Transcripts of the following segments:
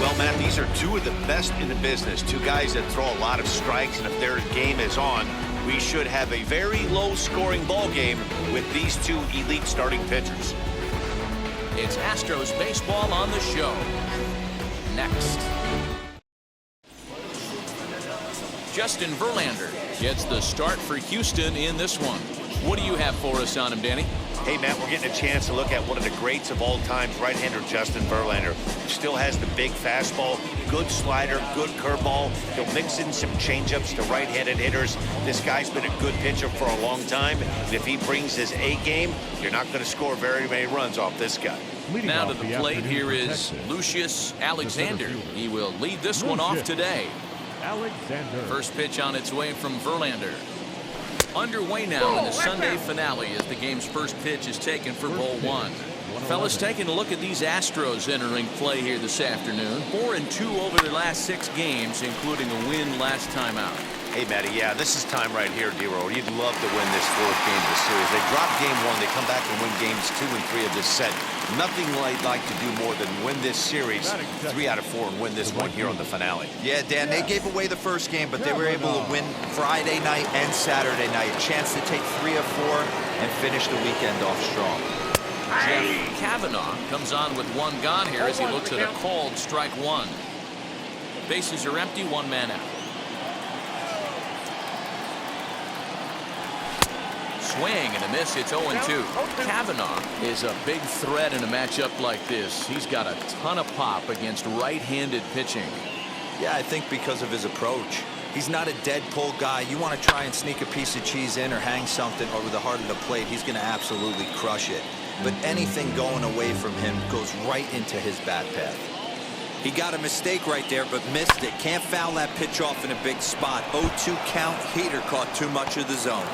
Well, Matt, these are two of the best in the business. Two guys that throw a lot of strikes, and if their game is on, we should have a very low-scoring ball game with these two elite starting pitchers. It's Astros baseball on the show. Next. Justin Verlander gets the start for Houston in this one. What do you have for us on him, Danny? Hey, Matt, we're getting a chance to look at one of the greats of all time, right-hander Justin Verlander. Still has the big fastball, good slider, good curveball. He'll mix in some changeups to right-handed hitters. This guy's been a good pitcher for a long time. And if he brings his A game, you're not going to score very many runs off this guy. Now to the plate here is Lucius Alexander. He will lead this one off today. First pitch on its way from Verlander. Underway now in the Sunday finale as the game's first pitch is taken for ball one. Fellas, taking a look at these Astros entering play here this afternoon. 4-2 over their last 6 games, including a win last time out. Hey, Matty, yeah, this is time right here, D-Roll. You'd love to win this 4th game of the series. They drop game 1. They come back and win games 2 and 3 of this set. Nothing they'd like to do more than win this series 3 out of 4 and win this one here on the finale. Yeah, Dan, they gave away the first game, but they were able to win Friday night and Saturday night. A chance to take 3 of 4 and finish the weekend off strong. Jeff Kavanaugh comes on with 1 gone here as he looks at a called strike 1. Bases are empty, 1 man out. Swing and a miss. It's 0-2. Kavanaugh is a big threat in a matchup like this. He's got a ton of pop against right-handed pitching. Yeah, I think because of his approach. He's not a dead pull guy. You want to try and sneak a piece of cheese in or hang something over the heart of the plate, he's going to absolutely crush it. But anything going away from him goes right into his bat path. He got a mistake right there, but missed it. Can't foul that pitch off in a big spot. 0-2 count. Heater caught too much of the zone.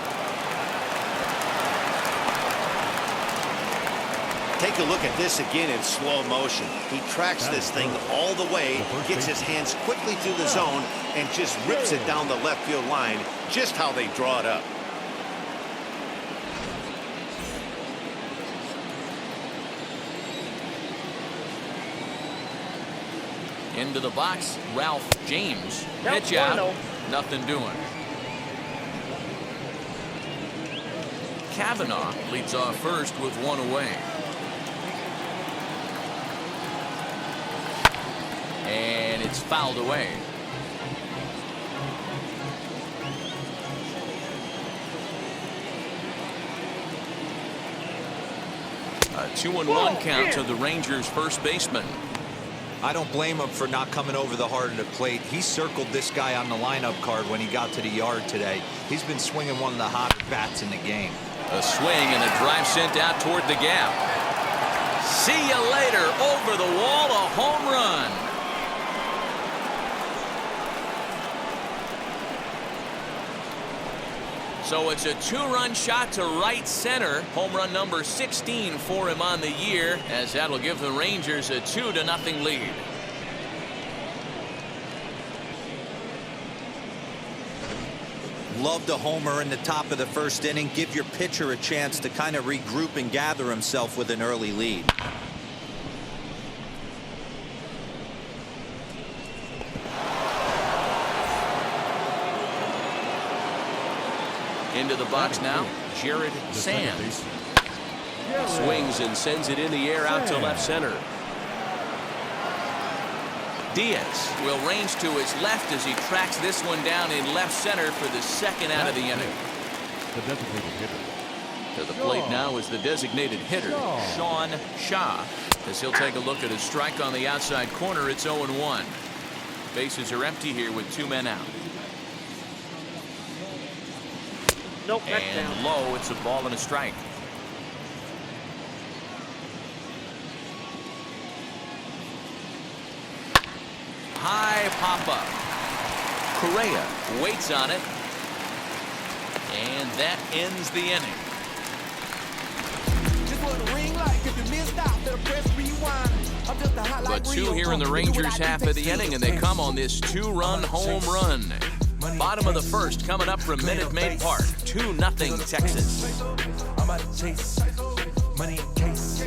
Take a look at this again in slow motion. He tracks this thing all the way, gets his hands quickly through the zone, and just rips it down the left field line, just how they draw it up. Into the box, Ralph James. Pitch out, nothing doing. Kavanaugh leads off first with 1 away. And it's fouled away. A 2-1 count to the Rangers' first baseman. I don't blame him for not coming over the heart of the plate. He circled this guy on the lineup card when he got to the yard today. He's been swinging one of the hottest bats in the game. A swing and a drive sent out toward the gap. See you later. Over the wall, a home run. So it's a 2-run shot to right center. Home run number 16 for him on the year, as that'll give the Rangers a 2-0 lead. Loved a homer in the top of the first inning. Give your pitcher a chance to kind of regroup and gather himself with an early lead. Into the box now, Jared Sands. Swings and sends it in the air out to left center. Diaz will range to his left as he tracks this one down in left center for the 2nd out of the inning. The designated hitter. To the plate now is the designated hitter, Sean Shaw, as he'll take a look at a strike on the outside corner. It's 0-1. Bases are empty here with 2 men out. Nope, that's and down. low, it's a ball and a strike. High pop up. Correa waits on it. And that ends the inning. But 2 here in the Rangers half of the inning, and they come on this 2-run home run. Bottom of the first coming up from Minute Maid Park. 2-0 Texas. I'm about to chase money in case.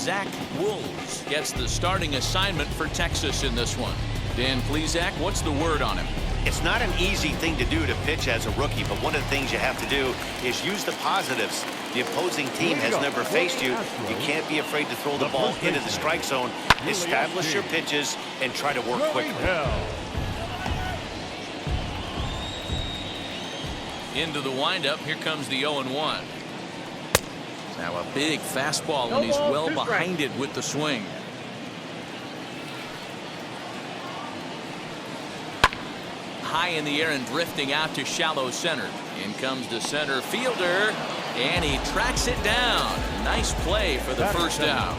Zach Wools gets the starting assignment for Texas in this one. Dan Plesac, what's the word on him? It's not an easy thing to do to pitch as a rookie, but one of the things you have to do is use the positives. The opposing team has never faced you. You can't be afraid to throw the ball into the strike zone. Establish your pitches and try to work quickly. Into the windup, here comes the 0-1. Now a big fastball, and he's well behind it with the swing. High in the air and drifting out to shallow center. In comes the center fielder, and he tracks it down. Nice play for the first out.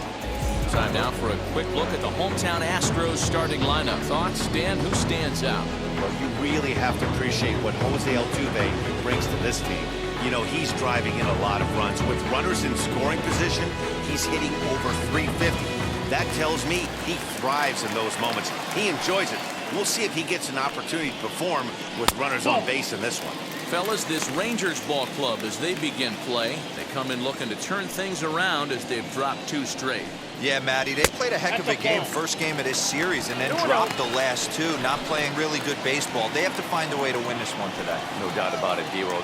Time now for a quick look at the hometown Astros starting lineup. Thoughts, Dan? Who stands out? Well, you really have to appreciate what Jose Altuve brings to this team. You know, he's driving in a lot of runs. With runners in scoring position, he's hitting over 350. That tells me he thrives in those moments. He enjoys it. We'll see if he gets an opportunity to perform with runners on base in this one. Fellas, this Rangers ball club, as they begin play, they come in looking to turn things around as they've dropped 2 straight. Yeah, Matty, they played a heck of a game first game of this series and then dropped the last 2, not playing really good baseball. They have to find a way to win this one today. No doubt about it, D-Roll.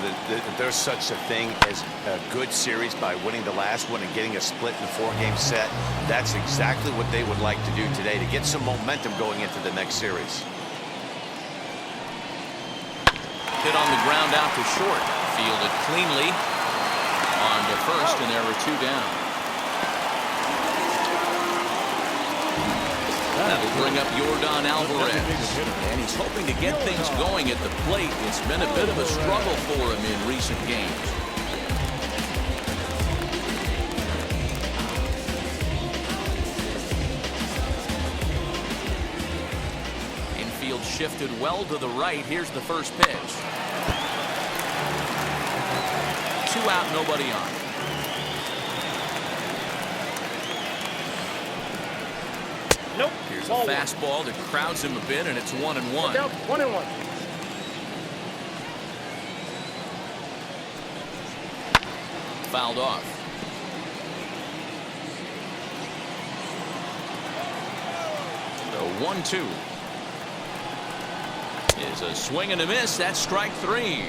There's such a thing as a good series by winning the last one and getting a split in the 4-game set. That's exactly what they would like to do today to get some momentum going into the next series. Hit on the ground out to short. Fielded cleanly on to first, and there were 2 down. That'll bring up Yordan Alvarez, and he's hoping to get things going at the plate. It's been a bit of a struggle for him in recent games. Infield shifted well to the right. Here's the first pitch. 2 out, nobody on. Nope. Here's a fastball that crowds him a bit, and it's 1-1. 1-1. Fouled off. The 1-2 is a swing and a miss. That's strike 3.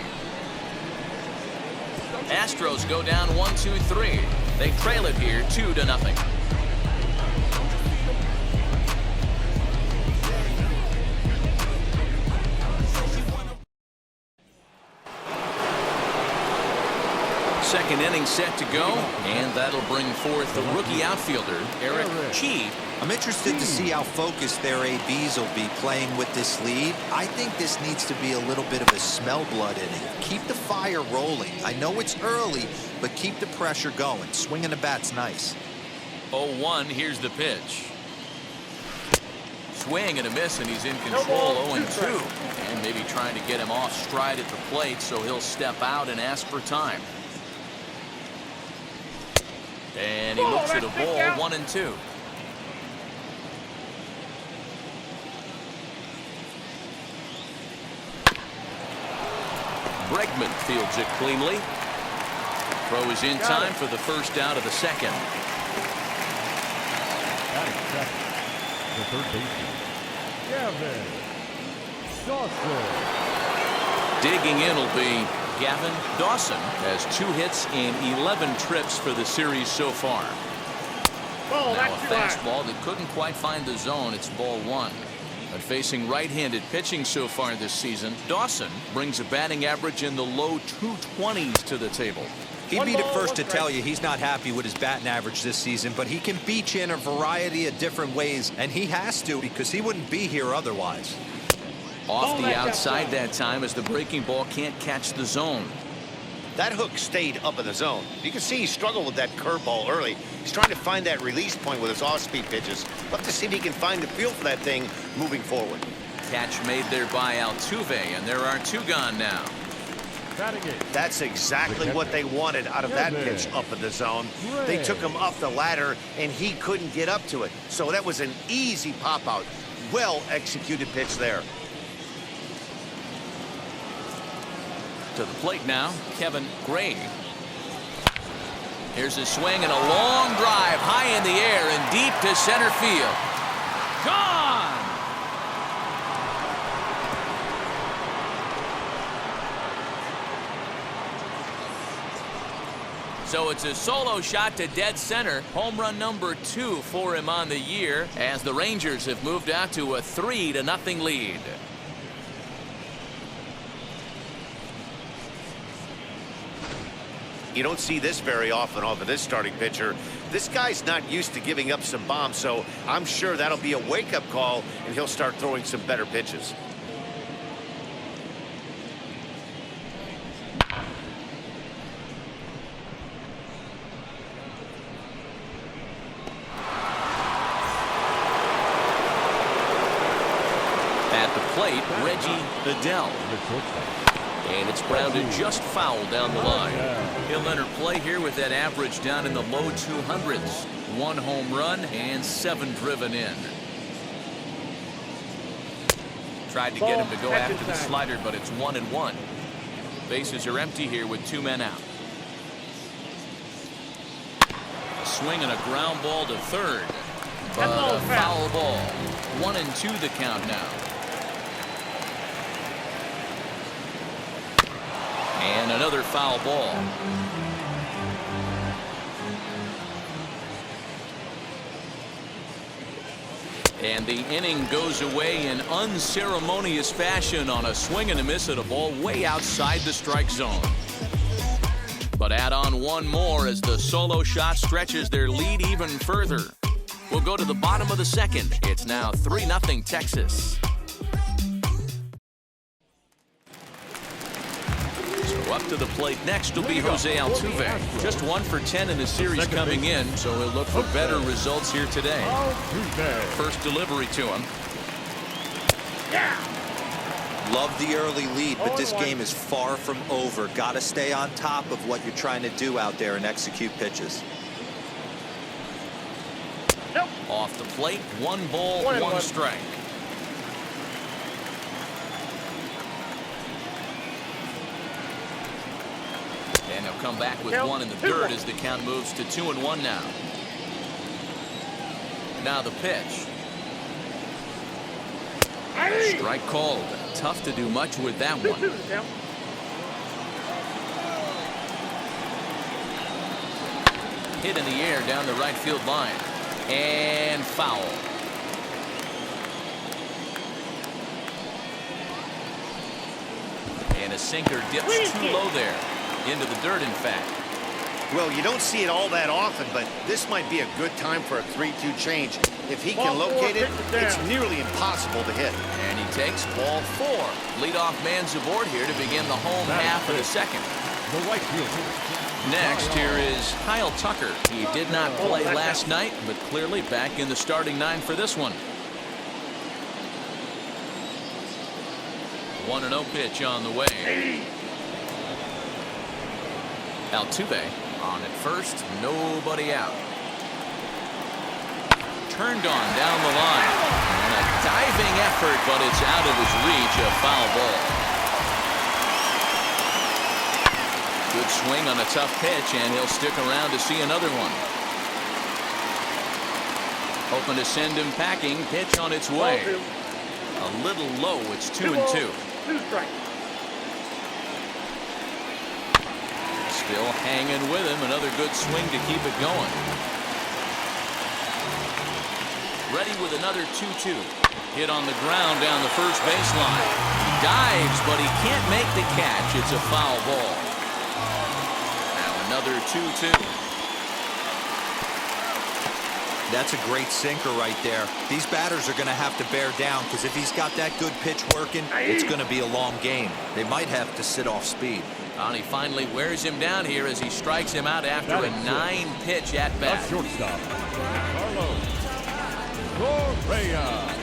Astros go down 1-2-3. They trail it here 2-0. Second inning set to go, and that'll bring forth the rookie outfielder, Eric Chi. I'm interested to see how focused their ABs will be playing with this lead. I think this needs to be a little bit of a smell blood inning. Keep the fire rolling. I know it's early, but keep the pressure going. Swinging the bat's nice. 0-1, here's the pitch. Swing and a miss, and he's in control. 0-2, and maybe trying to get him off stride at the plate, so he'll step out and ask for time. And he looks at a ball. 1-2. Bregman fields it cleanly. Throw is in time for the first out of the second. The third baseman, Gavin Dawson. Digging in will be Gavin Dawson. Has 2 hits in 11 trips for the series so far. Now a fastball that couldn't quite find the zone. It's ball 1. But facing right-handed pitching so far this season, Dawson brings a batting average in the low 220s to the table. He'd be the first to tell you he's not happy with his batting average this season, but he can beat you in a variety of different ways, and he has to because he wouldn't be here otherwise. Off the outside that time as the breaking ball can't catch the zone. That hook stayed up in the zone. You can see he struggled with that curveball early. He's trying to find that release point with his off-speed pitches. Love to see if he can find the feel for that thing moving forward. Catch made there by Altuve, and there are 2 gone now. That's exactly what they wanted out of that pitch up in the zone. They took him up the ladder, and he couldn't get up to it. So that was an easy pop-out. Well-executed pitch there. To the plate now, Kevin Gray. Here's a swing and a long drive high in the air and deep to center field. Gone! So it's a solo shot to dead center. Home run number 2 for him on the year as the Rangers have moved out to a 3-0 lead. You don't see this very often off of this starting pitcher. This guy's not used to giving up some bombs, so I'm sure that'll be a wake-up call, and he'll start throwing some better pitches. At the plate, Reggie Bedell. And it's grounded just foul down the line. He'll enter play here with that average down in the low 200s. 1 home run and 7 driven in. Tried to get him to go after the slider, but it's 1-1. Bases are empty here with 2 men out. A swing and a ground ball to third. But a foul ball. 1-2 the count now. And another foul ball. And the inning goes away in unceremonious fashion on a swing and a miss at a ball way outside the strike zone. But add on one more as the solo shot stretches their lead even further. We'll go to the bottom of the second. It's now 3-0 Texas. Up to the plate next will be Jose Altuve. Just 1 for 10 in the series coming in, so he'll look for better results here today. First delivery to him. Love the early lead, but this game is far from over. Got to stay on top of what you're trying to do out there and execute pitches. Off the plate, 1 ball, 1 strike. And he'll come back with 1 in the dirt as the count moves to 2-1 now. Now the pitch. Strike called. Tough to do much with that one. Hit in the air down the right field line. And foul. And a sinker dips too low there. Into the dirt, in fact. Well, you don't see it all that often, but this might be a good time for a 3-2 change. If he can locate it, it's nearly impossible to hit. And he takes ball 4. Leadoff man's aboard here to begin the home half of the second. Next, here is Kyle Tucker. He did not play last night, but clearly back in the starting 9 for this one. 1-0 pitch on the way. Altuve on at first, nobody out. Turned on down the line. And a diving effort, but it's out of his reach, a foul ball. Good swing on a tough pitch, and he'll stick around to see another one. Hoping to send him packing. Pitch on its way. A little low, it's 2-2. 2 strikes. Still hanging with him. Another good swing to keep it going. Ready with another 2-2. Hit on the ground down the first baseline. He dives, but he can't make the catch. It's a foul ball. Now another 2-2. That's a great sinker right there. These batters are going to have to bear down because if he's got that good pitch working, it's going to be a long game. They might have to sit off speed. And he finally wears him down here as he strikes him out after a 9-pitch at bat. Shortstop, Carlos Correa.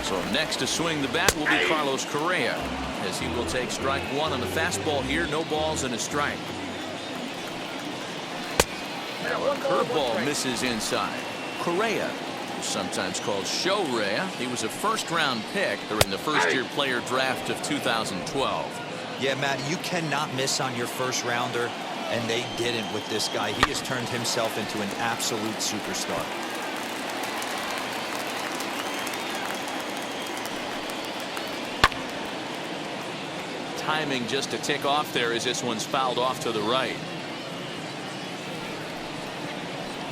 So next to swing the bat will be Carlos Correa, as he will take strike 1 on the fastball here. No balls and a strike. Curveball misses inside. Correa sometimes called HOU. He was a first-round pick during the first-year player draft of 2012. Yeah, Matt, you cannot miss on your first rounder, and they didn't with this guy. He has turned himself into an absolute superstar. Timing just a tick off there as this one's fouled off to the right.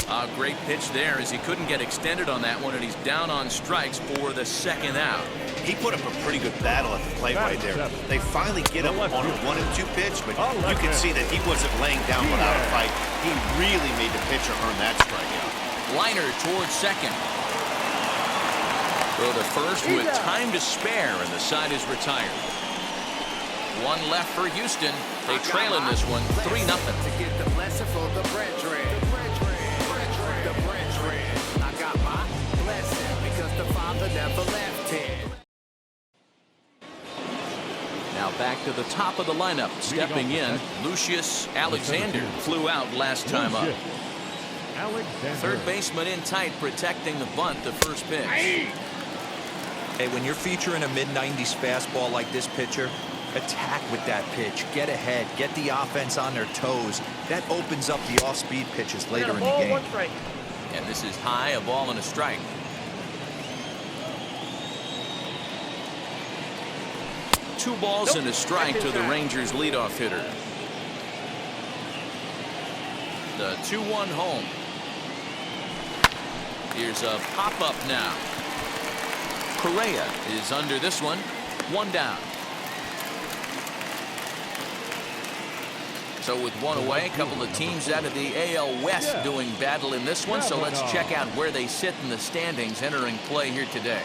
A great pitch there as he couldn't get extended on that one, and he's down on strikes for the second out. He put up a pretty good battle at the plate right there. They finally get him on a 1-2 pitch, but you can see that he wasn't laying down without a fight. He really made the pitcher earn that strikeout. Liner towards second. Throw to first with time to spare, and the side is retired. One left for Houston. They trail in this one 3-0. To get the blessing for the brethren. The brethren. I got my blessing because the Father never left him. Now back to the top of the lineup. Stepping in, Lucius Alexander flew out last time up. Third baseman in tight, protecting the bunt, the first pitch. Hey, when you're featuring a mid-90s fastball like this pitcher, attack with that pitch. Get ahead. Get the offense on their toes. That opens up the off-speed pitches later in the game. And this is high, a ball and a strike. Two balls and a strike to the Rangers leadoff hitter. The 2-1 home. Here's a pop-up now. Correa is under this one. One down. So with one away, a couple of teams out of the AL West doing battle in this one. So let's check out where they sit in the standings entering play here today.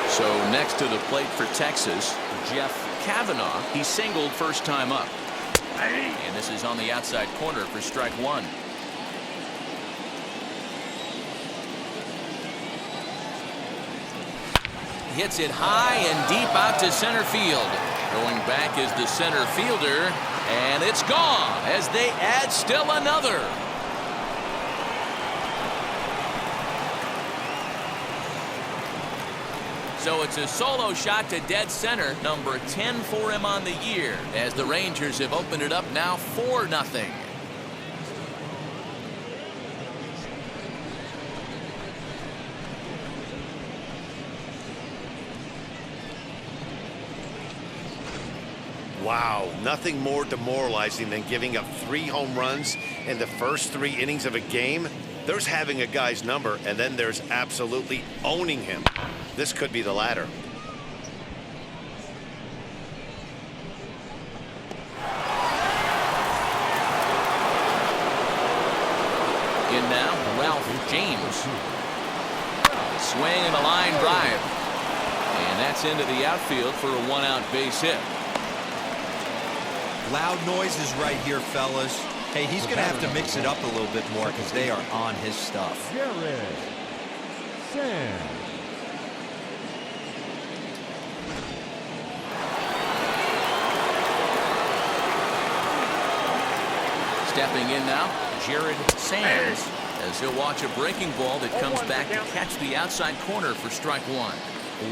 So next to the plate for Texas, Jeff Kavanaugh. He singled first time up. And this is on the outside corner for strike one. Hits it high and deep out to center field. Going back is the center fielder, and it's gone as they add still another. So it's a solo shot to dead center, number 10 for him on the year, as the Rangers have opened it up now 4-0. Wow, nothing more demoralizing than giving up 3 home runs in the first 3 innings of a game. There's having a guy's number, and then there's absolutely owning him. This could be the latter. In now, Ralph James. Swing and a line drive. And that's into the outfield for a 1-out base hit. Loud noises right here, fellas. Hey, he's going to have to mix it up a little bit more because they are on his stuff. Stepping in now, Jared Sands, as he'll watch a breaking ball that comes back to catch the outside corner for strike one.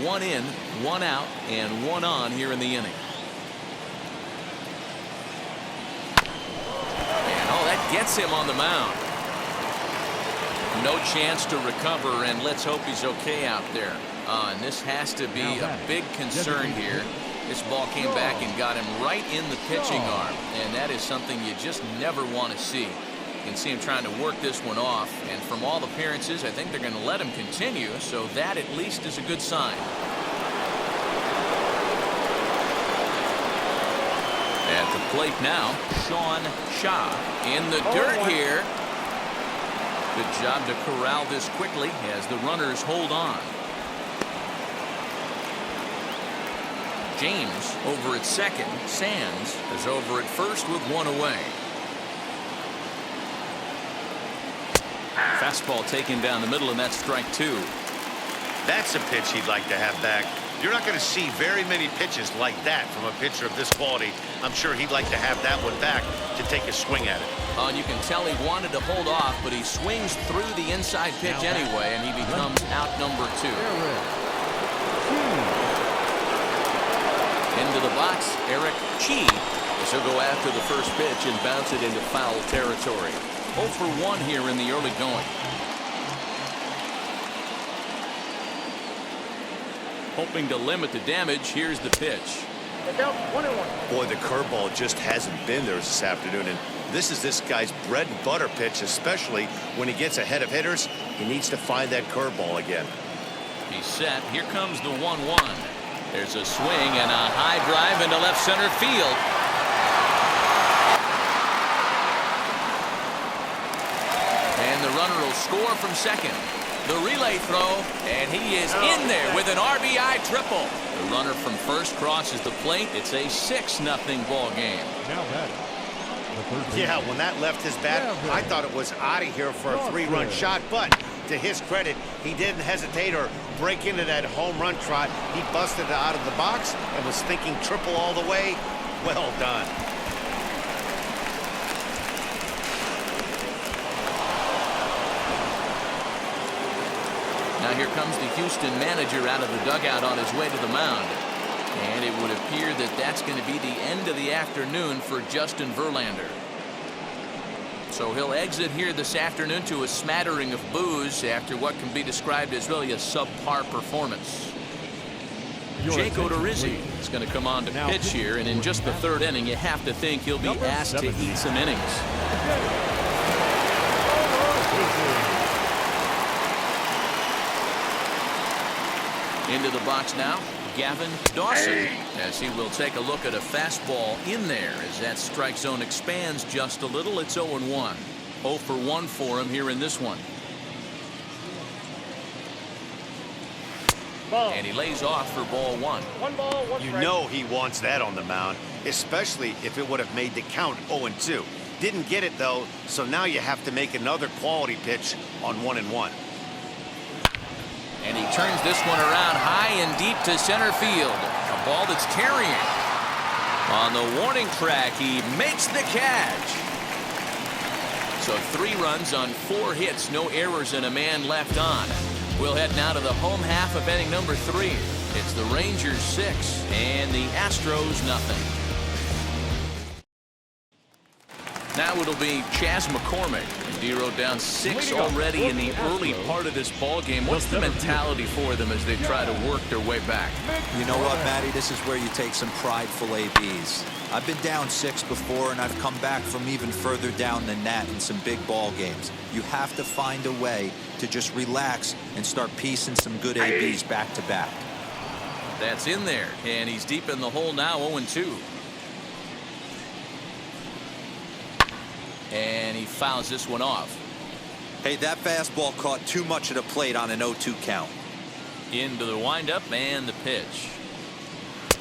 1 in, 1 out, and 1 on here in the inning. That gets him on the mound. No chance to recover, and let's hope he's okay out there. And this has to be a big concern here. This ball came back and got him right in the pitching arm, and that is something you just never want to see. You can see him trying to work this one off, and from all appearances, I think they're going to let him continue, so that at least is a good sign. At the plate now, Sean Shaw in the dirt here. Good job to corral this quickly as the runners hold on. James over at second. Sands is over at first with 1 away. Fastball taken down the middle, and that's strike 2. That's a pitch he'd like to have back. You're not going to see very many pitches like that from a pitcher of this quality. I'm sure he'd like to have that one back to take a swing at it. And you can tell he wanted to hold off, but he swings through the inside pitch anyway, and he becomes out number 2. Into the box, Eric Chi. He'll go after the first pitch and bounce it into foul territory. 0 for 1 here in the early going. Hoping to limit the damage, here's the pitch. Down 1-1. Boy, the curveball just hasn't been there this afternoon, and this is this guy's bread and butter pitch, especially when he gets ahead of hitters. He needs to find that curveball again. He's set. Here comes the 1-1. There's a swing and a high drive into left center field. And the runner will score from second. The relay throw, and he is in there with an RBI triple. The runner from first crosses the plate. It's a 6-0 ball game. Now batting. Yeah, when that left his bat, I thought it was out of here for a 3-run shot, but to his credit, he didn't hesitate or break into that home run trot. He busted it out of the box and was thinking triple all the way. Well done. Now here comes the Houston manager out of the dugout on his way to the mound. And it would appear that that's going to be the end of the afternoon for Justin Verlander. So he'll exit here this afternoon to a smattering of boos after what can be described as really a subpar performance. Jake Odorizzi is going to come on to pitch here, and in just the 3rd inning, you have to think he'll be asked to eat some innings. Into the box now, Gavin Dawson, as he will take a look at a fastball in there as that strike zone expands just a little. It's 0-1. 0 for 1 for him here in this one. And he lays off for ball 1. 1 ball, 1 strike. You know he wants that on the mound, especially if it would have made the count 0-2. Didn't get it, though, so now you have to make another quality pitch on 1-1. And he turns this one around high and deep to center field. A ball that's carrying. On the warning track, he makes the catch. So 3 runs on 4 hits, no errors, and a man left on. We'll head now to the home half of inning number 3. It's the Rangers 6 and the Astros nothing. Now it'll be Chas McCormick. Zero down 6 already in the early part of this ball game. What's the mentality for them as they try to work their way back? You know what, Matty? This is where you take some prideful ABs. I've been down 6 before, and I've come back from even further down than that in some big ball games. You have to find a way to just relax and start piecing some good ABs back to back. That's in there, and he's deep in the hole now, 0-2. And he fouls this one off. Hey, that fastball caught too much of the plate on an 0-2 count. Into the windup and the pitch.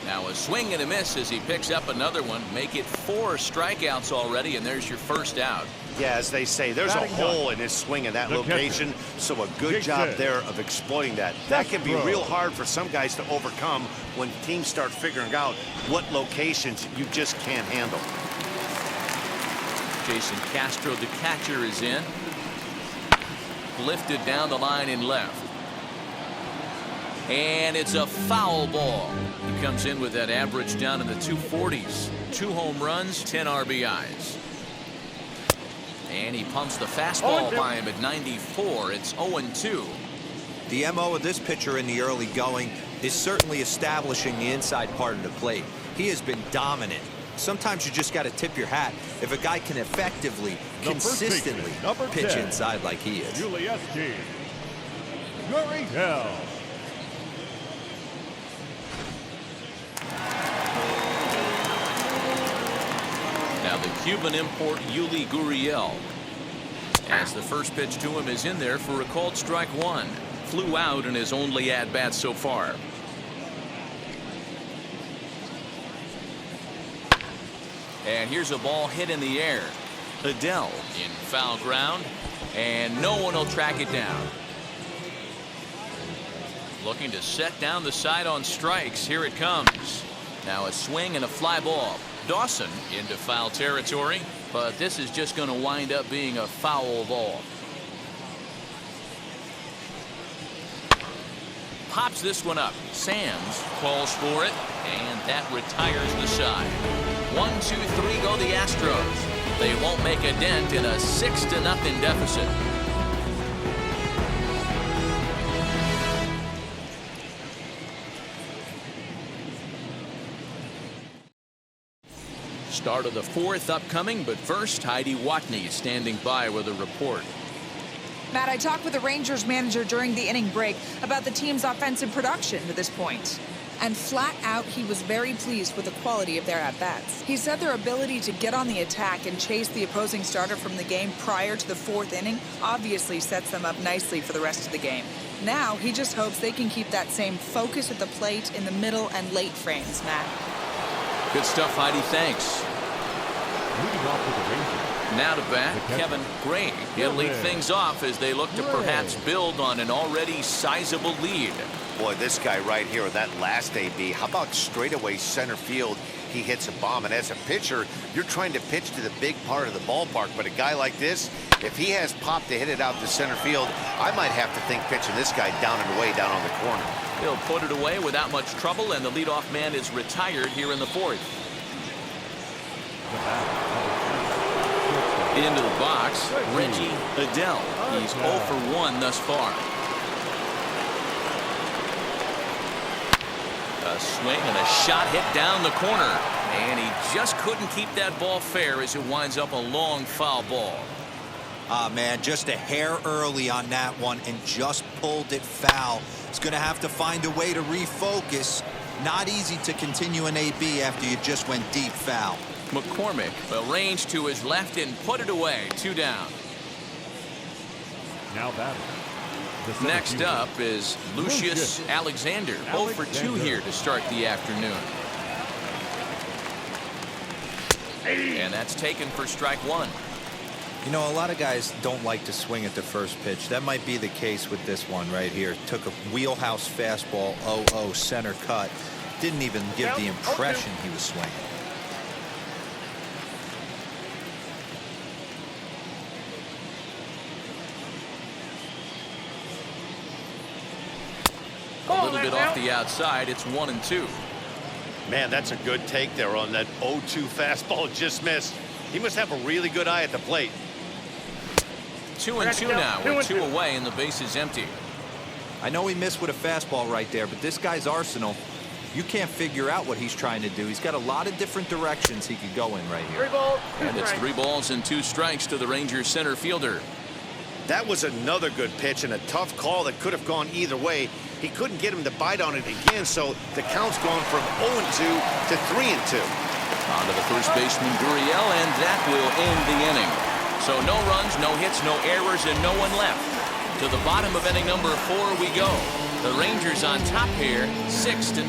Now a swing and a miss as he picks up another one. Make it 4 strikeouts already, and there's your first out. Yeah, as they say, there's a hole in his swing in that location, so a good job there of exploiting that. That can be real hard for some guys to overcome when teams start figuring out what locations you just can't handle. Jason Castro, the catcher, is in. Lifted down the line in left. And it's a foul ball. He comes in with that average down in the 240s. 2 home runs, 10 RBIs. And he pumps the fastball by him at 94. It's 0-2. The MO of this pitcher in the early going is certainly establishing the inside part of the plate. He has been dominant. Sometimes you just got to tip your hat if a guy can effectively, consistently pitch inside like he is. Now the Cuban import Yuli Gurriel. As the first pitch to him is in there for a called strike 1. Flew out in his only at-bat so far. And here's a ball hit in the air. Adele in foul ground, and no one will track it down. looking to set down the side on strikes. Here it comes. Now a swing and a fly ball. Dawson into foul territory, but this is just going to wind up being a foul ball. Pops this one up. Sands calls for it, and that retires the side. 1-2-3 go the Astros. They won't make a dent in a 6-0 deficit. Start of the fourth upcoming, but first, Heidi Watney standing by with a report. Matt, I talked with the Rangers manager during the inning break about the team's offensive production to this point. And flat out, he was very pleased with the quality of their at-bats. He said their ability to get on the attack and chase the opposing starter from the game prior to the fourth inning obviously sets them up nicely for the rest of the game. Now, he just hopes they can keep that same focus at the plate in the middle and late frames, Matt. Good stuff, Heidi. Thanks. Leading off with the Rangers. Now to bat, Kevin Gray. He'll lead things off as they look to perhaps build on an already sizable lead. Boy, this guy right here, that last AB, how about straightaway center field? He hits a bomb, and as a pitcher, you're trying to pitch to the big part of the ballpark, but a guy like this, if he has pop to hit it out to center field, I might have to think pitching this guy down and away down on the corner. He'll put it away without much trouble, and the leadoff man is retired here in the fourth. Into the box, Reggie Adele. He's 0 for 1 thus far. A swing and a shot hit down the corner. And he just couldn't keep that ball fair as it winds up a long foul ball. Ah, man, just a hair early on that one and just pulled it foul. He's going to have to find a way to refocus. Not easy to continue an AB after you just went deep foul. McCormick will range to his left and put it away. 2 down. Now batting. Next up is Lucius Alexander. 0 for 2 here to start the afternoon. And that's taken for strike 1. You know, a lot of guys don't like to swing at the first pitch. That might be the case with this one right here. Took a wheelhouse fastball, 0-0 center cut. Didn't even give the impression he was swinging. A little bit off the outside. It's 1-2. Man, that's a good take there on that 0-2 fastball just missed. He must have a really good eye at the plate. 2-2 now with 2 away and the base is empty. I know he missed with a fastball right there, but this guy's arsenal, you can't figure out what he's trying to do. He's got a lot of different directions he could go in right here. 3 balls, 2 And it's strikes. 3 balls and 2 strikes to the Rangers center fielder. That was another good pitch and a tough call that could have gone either way. He couldn't get him to bite on it again, so the count's gone from 0-2 to 3-2. On to the first baseman, Gurriel, and that will end the inning. So no runs, no hits, no errors, and no one left. To the bottom of inning number 4 we go. The Rangers on top here, 6-0.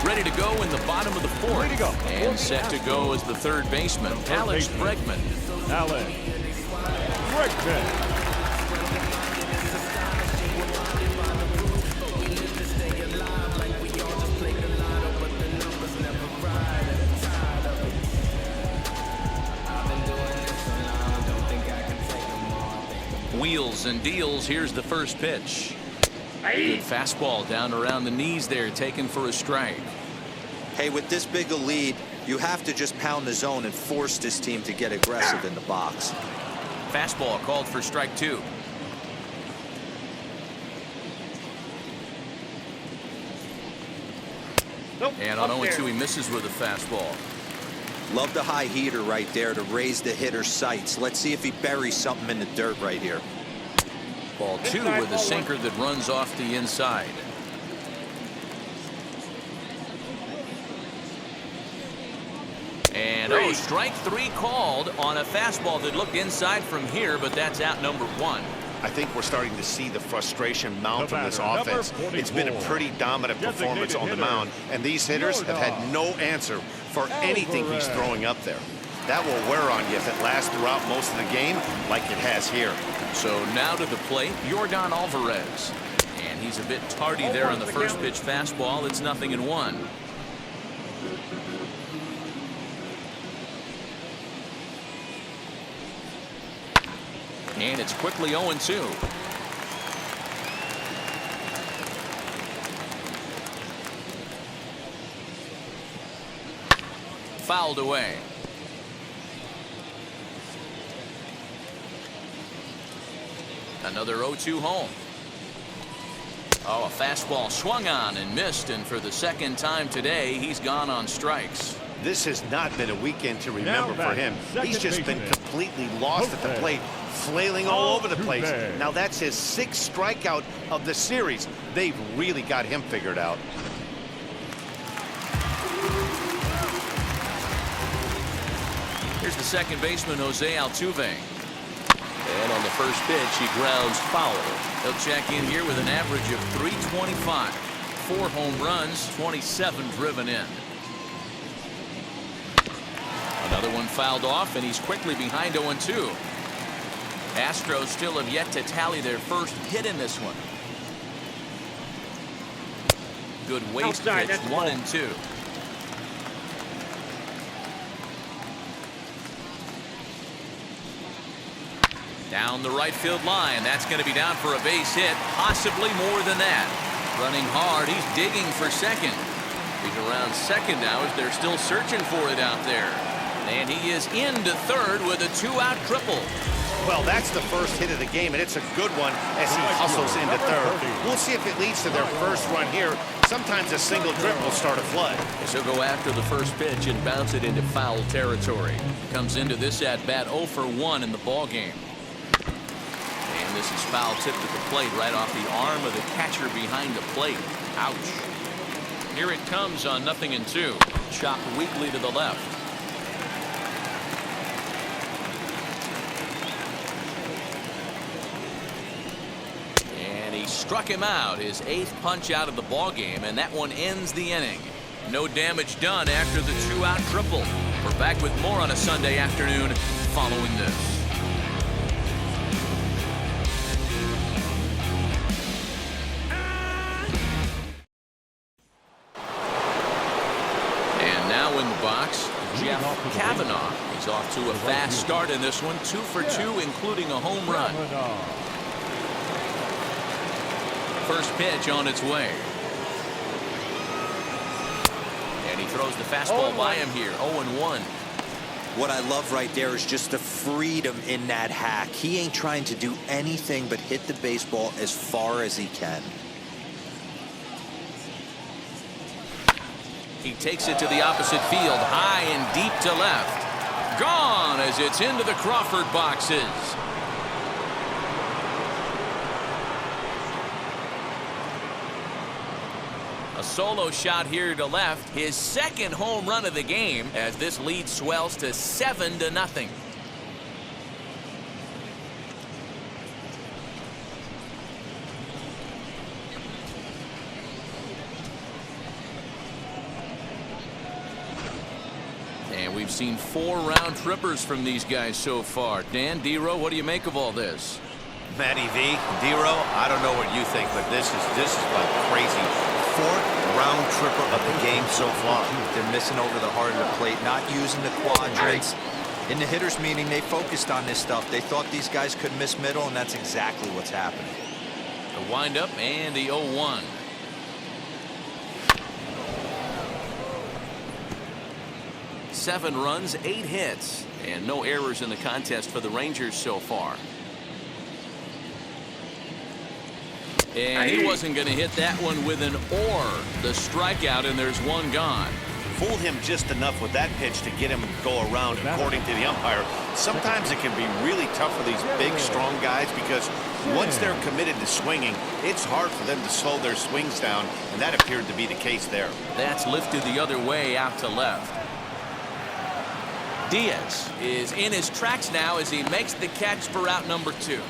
Ready to go in the bottom of the 4th. And set to go as the third baseman, Alex Bregman. Alex Bregman. Wheels and deals. Here's the first pitch. Good fastball down around the knees there, taken for a strike. Hey, with this big a lead, you have to just pound the zone and force this team to get aggressive in the box. Fastball called for strike 2. Nope, And on up there. 0-2 he misses with a fastball. Love the high heater right there to raise the hitter's sights. Let's see if he buries something in the dirt right here. Ball 2 with a sinker that runs off the inside. And strike 3 called on a fastball that looked inside from here, but that's out number 1. I think we're starting to see the frustration mount from this batter, offense. number It's been a 44. pretty dominant performance on the mound, and these hitters have had no answer for anything he's throwing up there. That will wear on you if it lasts throughout most of the game like it has here. So now to the plate, Yordan Alvarez. And he's a bit tardy there on the first pitch fastball. It's 0-1. And it's quickly 0-2. Fouled away. Another 0-2 home. Oh, a fastball swung on and missed, and for the second time today, he's gone on strikes. This has not been a weekend to remember for him. He's just been completely lost at the plate, flailing all over the place. Now that's his 6th strikeout of the series. They've really got him figured out. Here's the second baseman, Jose Altuve. And on the first pitch, he grounds foul. He'll check in here with an average of .325. 4 home runs, 27 driven in. Another one fouled off, and he's quickly behind 0-2. Astros still have yet to tally their first hit in this one. Good waste pitch, 1-2. Down the right field line. That's going to be down for a base hit, possibly more than that. Running hard. He's digging for second. He's around second now as they're still searching for it out there. And he is into third with a 2-out triple. Well, that's the first hit of the game, and it's a good one as he hustles into third. We'll see if it leads to their first run here. Sometimes a single trip will start a flood. So go after the first pitch and bounce it into foul territory. Comes into this at-bat 0 for 1 in the ball game. And this is foul tipped at the plate right off the arm of the catcher behind the plate. Ouch. Here it comes on 0-2. Chopped weakly to the left. And he struck him out, his 8th punch out of the ball game, and that one ends the inning. No damage done after the 2-out triple. We're back with more on a Sunday afternoon following this. Kavanaugh. He's off to a fast start in this one. 2 for 2, including a home run. First pitch on its way. And he throws the fastball by him here. 0-1. What I love right there is just the freedom in that hack. He ain't trying to do anything but hit the baseball as far as he can. He takes it to the opposite field, high and deep to left. Gone as it's into the Crawford boxes. A solo shot here to left, his 2nd home run of the game as this lead swells to 7-0. We've seen 4 round trippers from these guys so far. Dan, D-Row, what do you make of all this? Matty V, D-Row, I don't know what you think, but this is like crazy. 4th round tripper of the game so far. They're missing over the heart of the plate, not using the quadrants. In the hitters meeting, they focused on this stuff. They thought these guys could miss middle, and that's exactly what's happening. The windup and the 0-1. Seven runs, 8 hits, and no errors in the contest for the Rangers so far. And he wasn't going to hit that one with an or. The strikeout, and there's one gone. Fooled him just enough with that pitch to get him to go around, according to the umpire. Sometimes it can be really tough for these big, strong guys because once they're committed to swinging, it's hard for them to slow their swings down, and that appeared to be the case there. That's lifted the other way out to left. Diaz is in his tracks now as he makes the catch for out number 2. The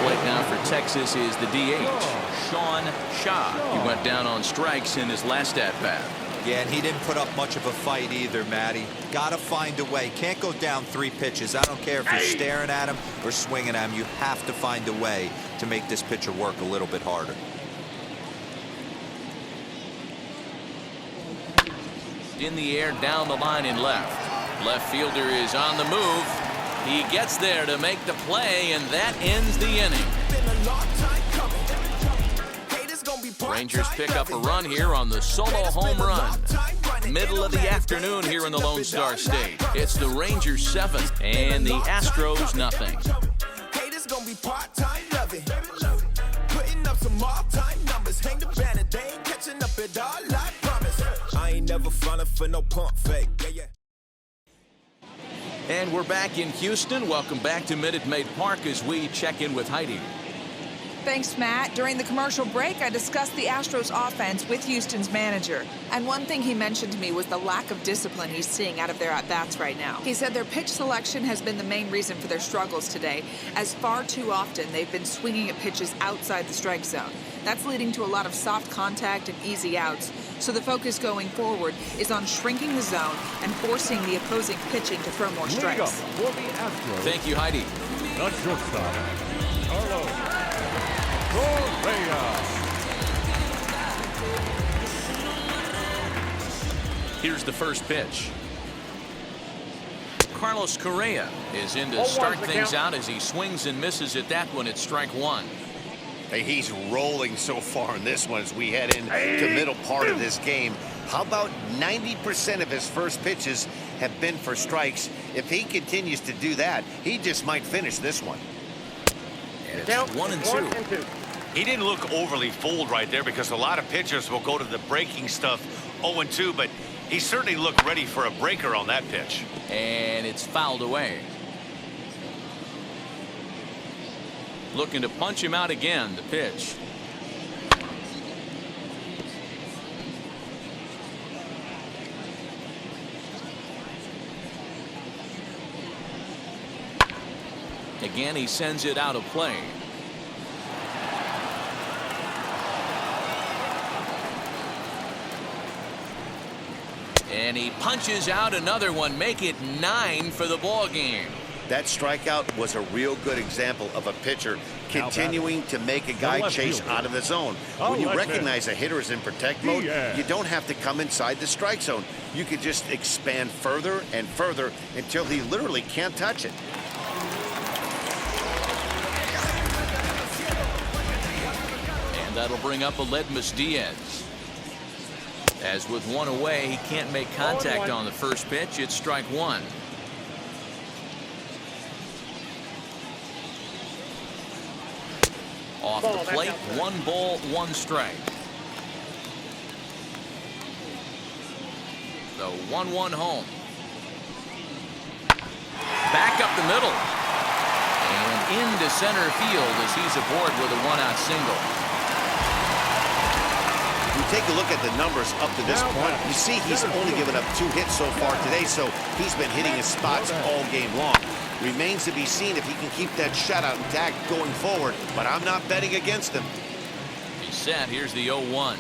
plate now for Texas is the DH, Sean Shaw. He went down on strikes in his last at-bat. Yeah, and he didn't put up much of a fight either, Matty. Gotta find a way. Can't go down 3 pitches. I don't care if you're staring at him or swinging at him. You have to find a way to make this pitcher work a little bit harder. In the air, down the line and left. Left fielder is on the move. He gets there to make the play, and that ends the inning. Rangers pick up a run here on the solo home run. Middle of the afternoon here in the Lone Star State. It's the Rangers 7 and the Astros nothing. Haters gonna be part-time loving. Putting up some all-time numbers. Hang the banner, they ain't catching up at all, I promise. I ain't never falling for no pump fake. And we're back in Houston. Welcome back to Minute Maid Park as we check in with Heidi. Thanks, Matt. During the commercial break, I discussed the Astros offense with Houston's manager. And one thing he mentioned to me was the lack of discipline he's seeing out of their at-bats right now. He said their pitch selection has been the main reason for their struggles today, as far too often they've been swinging at pitches outside the strike zone. That's leading to a lot of soft contact and easy outs. So the focus going forward is on shrinking the zone and forcing the opposing pitching to throw more strikes. Thank you, Heidi. The shortstop, Carlos Correa. Here's the first pitch. Carlos Correa is in to start things out as he swings and misses at that one at strike 1. Hey, he's rolling so far in this one as we head into the middle part of this game. How about 90% of his first pitches have been for strikes? If he continues to do that, he just might finish this one. And it's 1 and 2. He didn't look overly fooled right there because a lot of pitchers will go to the breaking stuff 0-2, but he certainly looked ready for a breaker on that pitch. And it's fouled away. Looking to punch him out again, the pitch. Again, he sends it out of play. And he punches out another one, make it 9 for the ball game. That strikeout was a real good example of a pitcher continuing to make a guy chase out of the zone. When you recognize a hitter is in protect mode, you don't have to come inside the strike zone. You can just expand further and further until he literally can't touch it. And that'll bring up Aledmus Diaz. As with 1 away, he can't make contact on the first pitch. It's strike 1. Off the plate, 1 ball, 1 strike. The 1-1 home. Back up the middle. And into center field as he's aboard with a 1-out single. You take a look at the numbers up to this point, you see he's only given up 2 hits so far today, so he's been hitting his spots all game long. Remains to be seen if he can keep that shutout intact going forward, but I'm not betting against him. He's set. Here's the 0-1.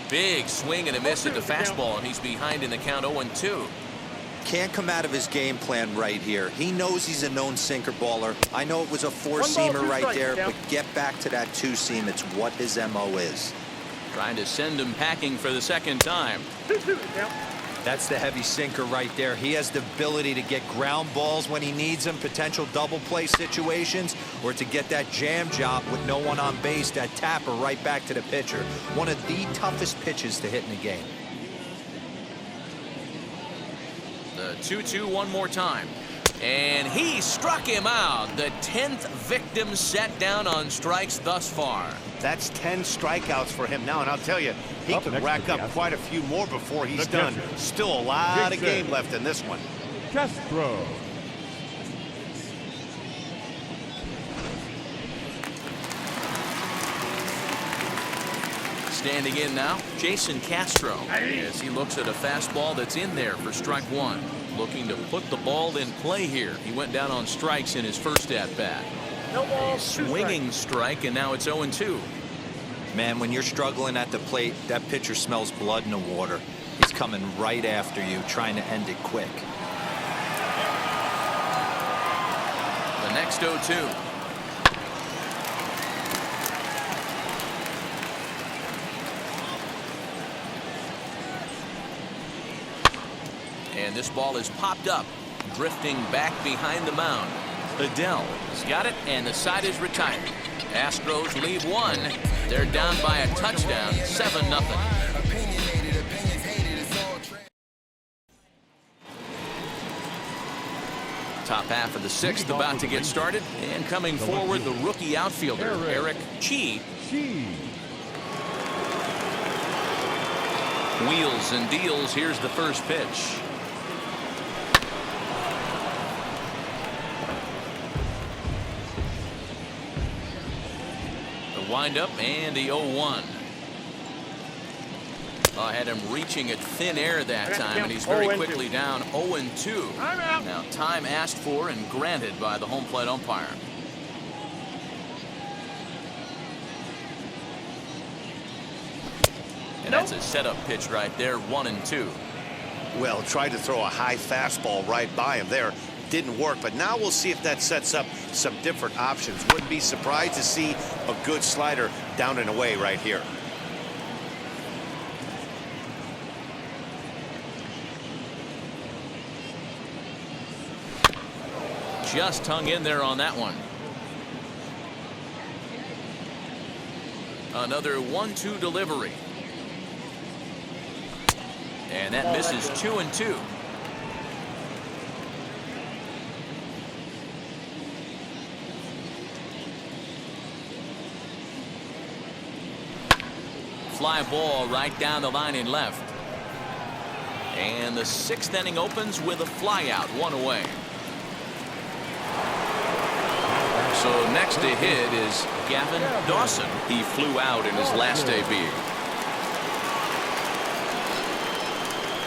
Big swing and a miss at the fastball, and he's behind in the count 0-2. Can't come out of his game plan right here. He knows he's a known sinker baller. I know it was a 4-seamer right there, but get back to that 2-seam. It's what his MO is. Trying to send him packing for the second time. That's the heavy sinker right there. He has the ability to get ground balls when he needs them, potential double play situations, or to get that jam job with no one on base, that tapper right back to the pitcher. One of the toughest pitches to hit in the game. The 2-2 one more time. And he struck him out. The 10th victim set down on strikes thus far. That's 10 strikeouts for him now, and I'll tell you, he can rack up quite a few more before he's done. Still a lot of game left in this one. Castro. Standing in now, Jason Castro, as he looks at a fastball that's in there for strike 1. Looking to put the ball in play here. He went down on strikes in his first at-bat. A swinging strike, and now it's 0-2. Man, when you're struggling at the plate, that pitcher smells blood in the water. He's coming right after you, trying to end it quick. The next 0-2. And this ball is popped up, drifting back behind the mound. Adell's got it, and the side is retired. Astros leave one. They're down by a touchdown, 7-0. Top half of the sixth about to get started, and coming forward, the rookie outfielder, Eric Chi. Wheels and deals. Here's the first pitch. Wind up and the 0-1. I had him reaching at thin air that time, and he's very quickly down 0-2. Now time asked for and granted by the home plate umpire. And that's a setup pitch right there, 1-2. Well, tried to throw a high fastball right by him there. Didn't work, but now we'll see if that sets up some different options. Wouldn't be surprised to see a good slider down and away right here. Just hung in there on that one. Another 1-2 delivery. And that misses 2-2. Fly ball right down the line in left. And the sixth inning opens with a fly out, one away. So next to hit is Gavin Dawson. He flew out in his last debut.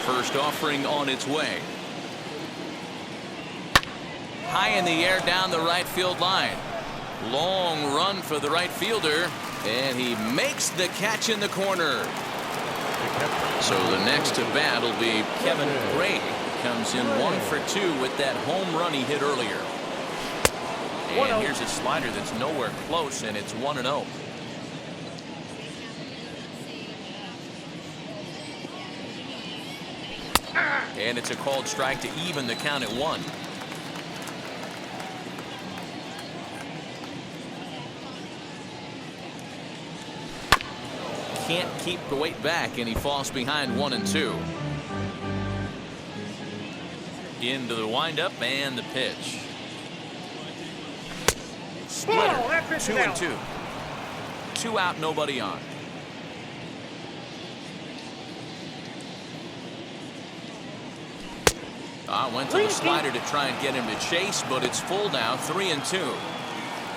First offering on its way. High in the air down the right field line. Long run for the right fielder. And he makes the catch in the corner. So the next to bat will be Kevin Gray. Comes in 1 for 2 with that home run he hit earlier. And here's a slider that's nowhere close, and it's 1-0. And it's a called strike to even the count at 1. Can't keep the weight back, and he falls behind 1-2. Into the windup and the pitch. Splitter, 2-2. 2 out, nobody on. Went to the slider to try and get him to chase, but it's full now, 3-2.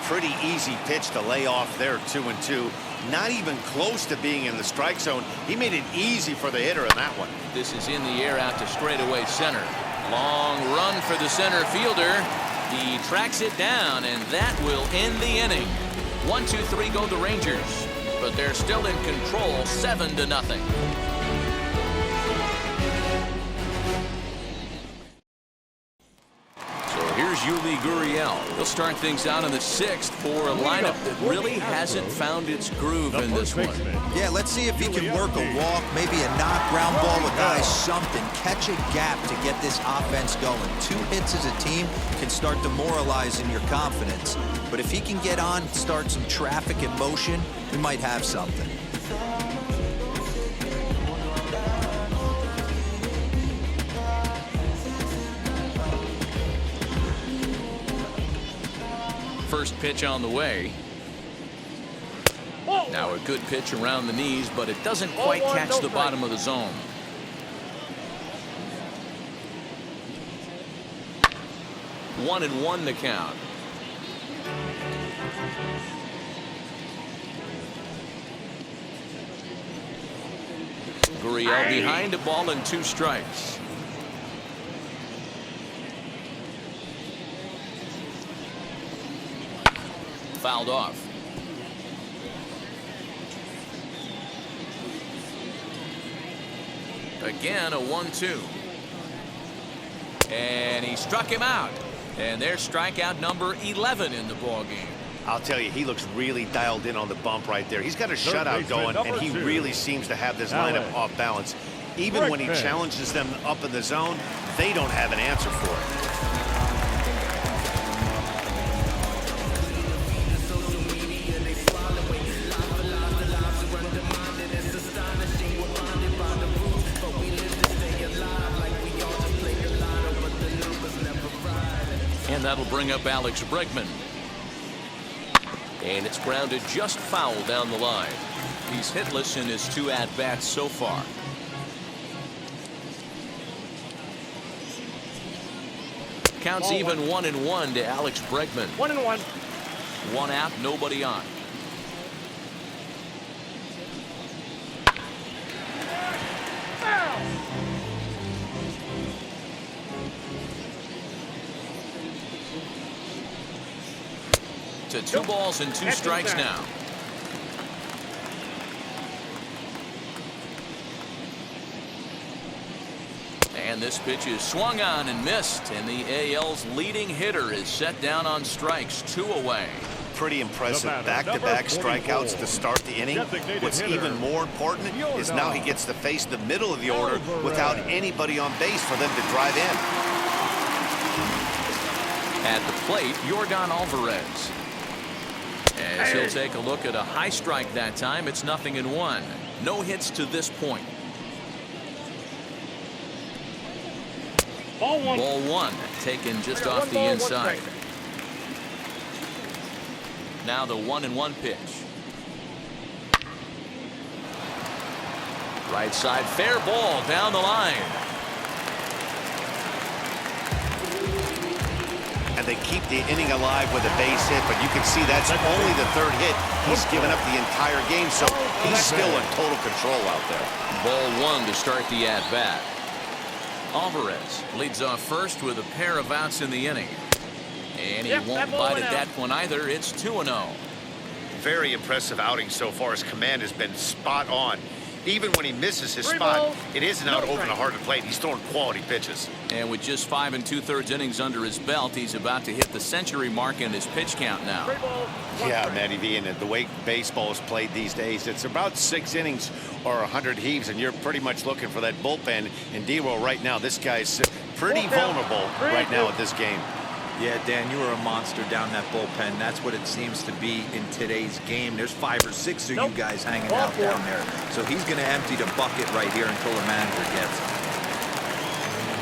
Pretty easy pitch to lay off there, 2-2. Not even close to being in the strike zone. He made it easy for the hitter in that one. This is in the air out to straightaway center. Long run for the center fielder. He tracks it down, and that will end the inning. 1-2-3 go the Rangers, but they're still in control, 7-0. Here's Yuli Gurriel. He'll start things out in the 6th for a lineup that really hasn't found its groove in this one. Yeah, let's see if he can work a walk, maybe a knock, ground ball, a guy, something. Catch a gap to get this offense going. 2 hits as a team can start demoralizing your confidence. But if he can get on, start some traffic in motion, we might have something. First pitch on the way. Now a good pitch around the knees, but it doesn't quite catch the bottom of the zone. One and one the count. Gurriel behind a ball and 2 strikes. Fouled off. Again, a 1-2. And he struck him out. And there's strikeout number 11 in the ballgame. I'll tell you, he looks really dialed in on the bump right there. He's got a shutout going, and he really seems to have this lineup off balance. Even when he challenges them up in the zone, they don't have an answer for it. And that'll bring up Alex Bregman. And it's grounded just foul down the line. He's hitless in his 2 at-bats so far. Counts even 1-1 to Alex Bregman. 1-1. 1 out, nobody on. To 2 balls and 2 strikes now. And this pitch is swung on and missed, and the AL's leading hitter is set down on strikes, 2 away. Pretty impressive back-to-back strikeouts to start the inning. What's even more important is now he gets to face the middle of the order without anybody on base for them to drive in. At the plate, Yordan Alvarez. As he'll take a look at a high strike that time, it's 0-1. No hits to this point. Ball 1. Ball 1, taken just off the inside. Now the 1-1 pitch. Right side, fair ball down the line. And they keep the inning alive with a base hit, but you can see that's only the 3rd hit. He's given up the entire game, so he's still in total control out there. Ball 1 to start the at-bat. Alvarez leads off first with a pair of outs in the inning. And he won't bite at that one either. It's 2-0. Very impressive outing so far. His command has been spot on. Even when he misses his spot, it isn't out over the heart of the plate. He's throwing quality pitches. And with just 5 2/3 innings under his belt, he's about to hit the century mark in his pitch count now. Yeah, Matty V, and the way baseball is played these days, it's about 6 innings or 100 heaves, and you're pretty much looking for that bullpen. And D-Roll right now, this guy's pretty vulnerable right now at this game. Yeah, Dan, you were a monster down that bullpen. That's what it seems to be in today's game. There's 5 or 6 of you guys hanging out down there. So he's going to empty the bucket right here until the manager gets it.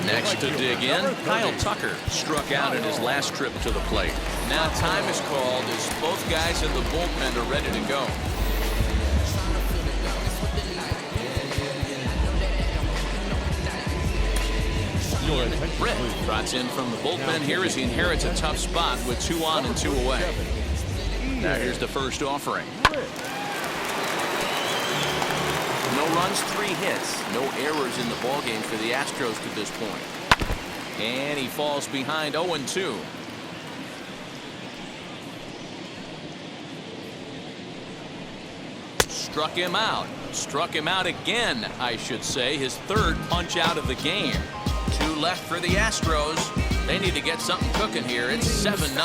Next to dig in, Kyle Tucker struck out in his last trip to the plate. Now time is called as both guys in the bullpen are ready to go. Britt trots in from the bullpen here as he inherits a tough spot with 2 on and 2 away. Now here's the first offering. No runs, 3 hits. No errors in the ballgame for the Astros to this point. And he falls behind 0-2. Struck him out. Struck him out again, I should say. His 3rd punch out of the game. 2 left for the Astros. They need to get something cooking here. It's 7-0.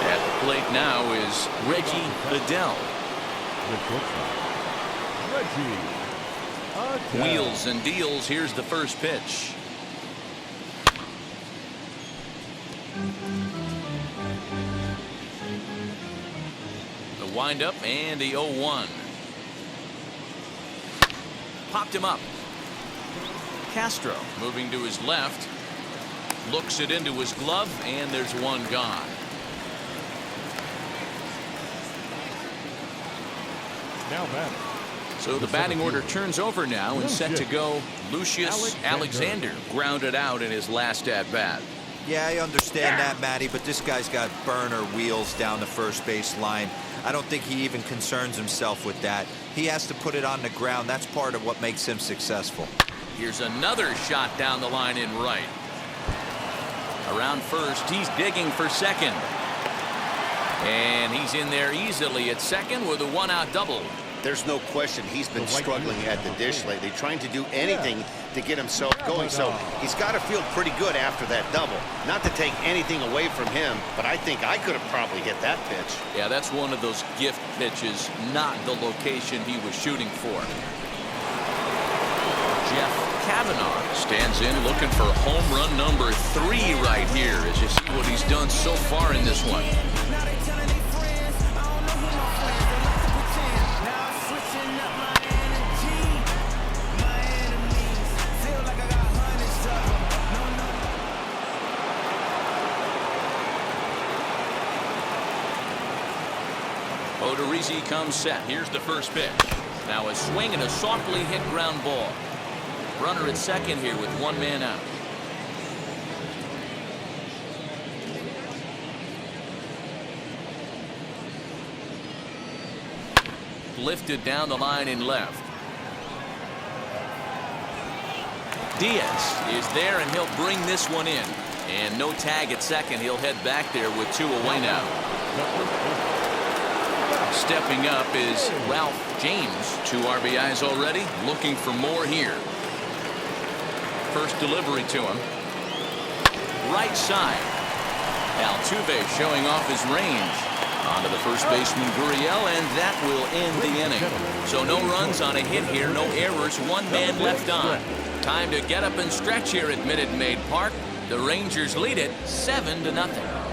At the plate now is Reggie Adell. Wheels and deals. Here's the first pitch. The windup and the 0-1. Popped him up. Castro moving to his left. Looks it into his glove, and there's 1 gone. Now batting. So the batting order turns over now and set to go. Lucius Alexander grounded out in his last at-bat. Yeah, I understand that, Matty, but this guy's got burner wheels down the first base line. I don't think he even concerns himself with that. He has to put it on the ground. That's part of what makes him successful. Here's another shot down the line in right. Around first, he's digging for second. And he's in there easily at second with a one-out double. There's no question he's been struggling at the dish lately, trying to do anything to get himself going. So he's got to feel pretty good after that double. Not to take anything away from him, but I think I could have probably hit that pitch. Yeah, that's one of those gift pitches, not the location he was shooting for. Jeff Kavanaugh stands in looking for home run number 3 right here as you see what he's done so far in this one. Odorizzi comes set. Here's the first pitch. Now a swing and a softly hit ground ball. Runner at second here with 1 man out. Lifted down the line in left. Diaz is there and he'll bring this one in. And no tag at second. He'll head back there with 2 away now. Stepping up is Ralph James. 2 RBIs already. Looking for more here. First delivery to him. Right side. Altuve showing off his range. Onto the first baseman Gurriel, and that will end the inning. So no runs on a hit here, no errors, 1 man left on. Time to get up and stretch here at Minute Maid Park. The Rangers lead it 7-0.